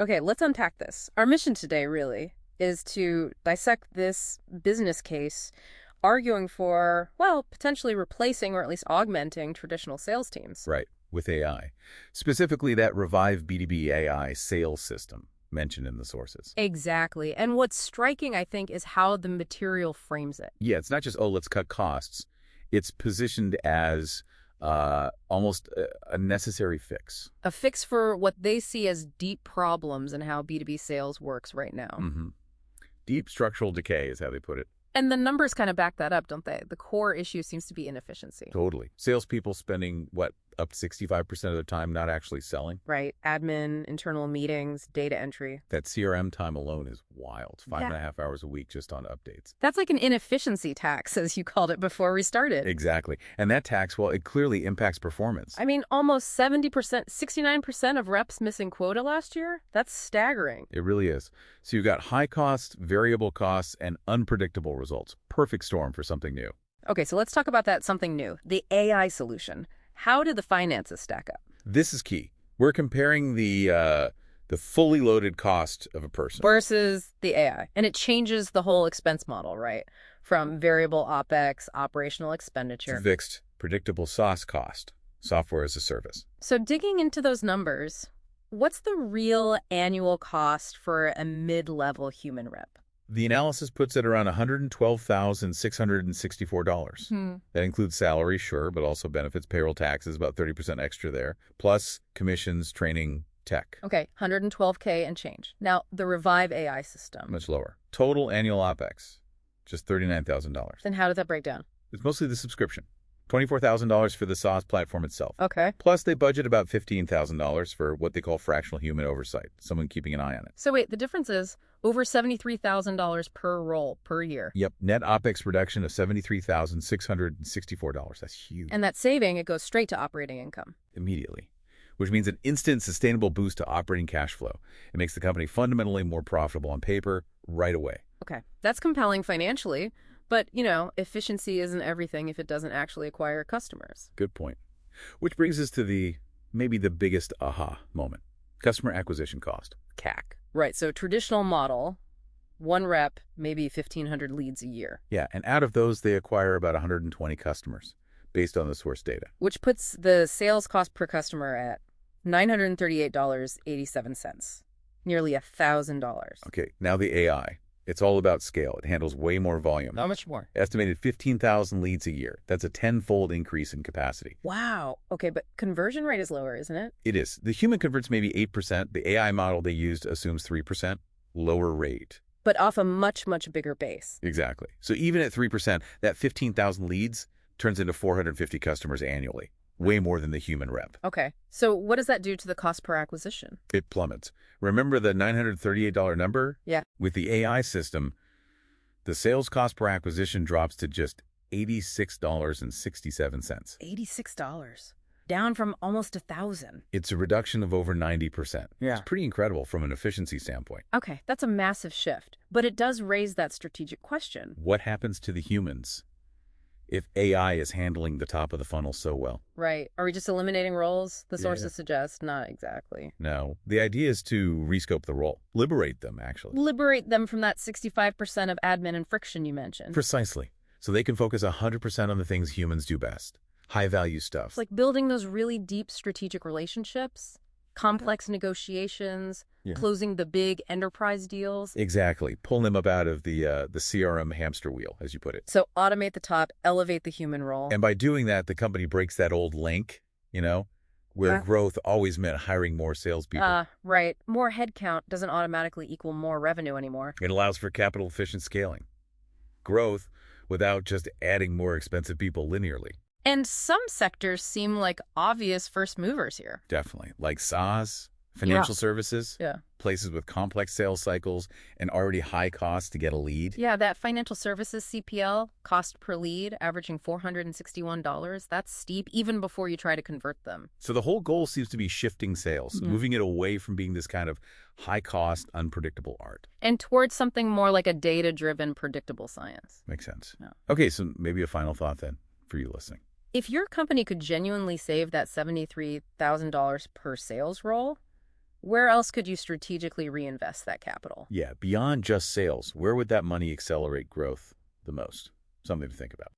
Okay, let's unpack this. Our mission today, really, is to dissect this business case arguing for, well, potentially replacing or at least augmenting traditional sales teams. Right, with AI. Specifically, that Revive B2B AI sales system mentioned in the sources. Exactly. And what's striking, I think, is how the material frames it. Yeah, it's not just, oh, let's cut costs. It's positioned as almost a necessary fix. A fix for what they see as deep problems in how B2B sales works right now. Mm-hmm. Deep structural decay is how they put it. And the numbers kind of back that up, don't they? The core issue seems to be inefficiency. Totally. Salespeople spending, what, up to 65% of their time not actually selling? Right. Admin, internal meetings, data entry. That CRM time alone is wild. 5.5 hours a week just on updates. That's like an inefficiency tax, as you called it before we started. Exactly. And that tax, well, it clearly impacts performance. I mean, almost 70%, 69% of reps missing quota last year? That's staggering. It really is. So you've got high costs, variable costs, and unpredictable results. Perfect storm for something new. Okay, so let's talk about that something new, the AI solution. How did the finances stack up? This is key. We're comparing the fully loaded cost of a person Versus the AI. And it changes the whole expense model, right? From variable OpEx, operational expenditure. to fixed, predictable SaaS cost, software as a service. So digging into those numbers, what's the real annual cost for a mid-level human rep? The analysis puts it around $112,664. That includes salary, sure, but also benefits, payroll, taxes, about 30% extra there, plus commissions, training, tech. Okay, 112K and change. Now, the Revive AI system. Much lower. Total annual OpEx, just $39,000. Then how did that break down? It's mostly the subscription. $24,000 for the SaaS platform itself. Okay. Plus, they budget about $15,000 for what they call fractional human oversight, someone keeping an eye on it. So wait, the difference is over $73,000 per role per year. Yep, net OpEx reduction of $73,664. That's huge. And that saving, it goes straight to operating income. Immediately, which means an instant, sustainable boost to operating cash flow. It makes the company fundamentally more profitable on paper right away. Okay, that's compelling financially, but, efficiency isn't everything if it doesn't actually acquire customers. Good point. Which brings us to maybe the biggest aha moment. Customer acquisition cost, CAC. Right, so traditional model, one rep, maybe 1,500 leads a year. Yeah, and out of those, they acquire about 120 customers based on the source data. Which puts the sales cost per customer at $938.87, nearly $1,000. Okay, now the AI. It's all about scale. It handles way more volume. How much more? Estimated 15,000 leads a year. That's a 10-fold increase in capacity. Wow. Okay, but conversion rate is lower, isn't it? It is. The human converts maybe 8%. The AI model they used assumes 3%. Lower rate. But off a much, much bigger base. Exactly. So even at 3%, that 15,000 leads turns into 450 customers annually. Way more than the human rep. Okay. So what does that do to the cost per acquisition? It plummets. Remember the $938 number? Yeah. With the AI system, the sales cost per acquisition drops to just $86.67. $86. Down from almost $1,000. It's a reduction of over 90%. Yeah. It's pretty incredible from an efficiency standpoint. Okay, that's a massive shift. But it does raise that strategic question. What happens to the humans if AI is handling the top of the funnel so well? Right. Are we just eliminating roles? The sources suggest not exactly. No. The idea is to rescope the role. Liberate them, actually. Liberate them from that 65% of admin and friction you mentioned. Precisely. So they can focus 100% on the things humans do best. High-value stuff. It's like building those really deep strategic relationships, complex negotiations, closing the big enterprise deals. Exactly. Pull them up out of the CRM hamster wheel, as you put it. So automate the top, elevate the human role. And by doing that, the company breaks that old link, where growth always meant hiring more salespeople. Right. More headcount doesn't automatically equal more revenue anymore. It allows for capital-efficient scaling. Growth without just adding more expensive people linearly. And some sectors seem like obvious first movers here. Definitely. Like SaaS, financial services, places with complex sales cycles and already high costs to get a lead. Yeah, that financial services CPL, cost per lead, averaging $461. That's steep even before you try to convert them. So the whole goal seems to be shifting sales, moving it away from being this kind of high-cost, unpredictable art. And towards something more like a data-driven, predictable science. Makes sense. Yeah. Okay, so maybe a final thought then for you listening. If your company could genuinely save that $73,000 per sales role, Where else could you strategically reinvest that capital? Yeah, beyond just sales, where would that money accelerate growth the most? Something to think about.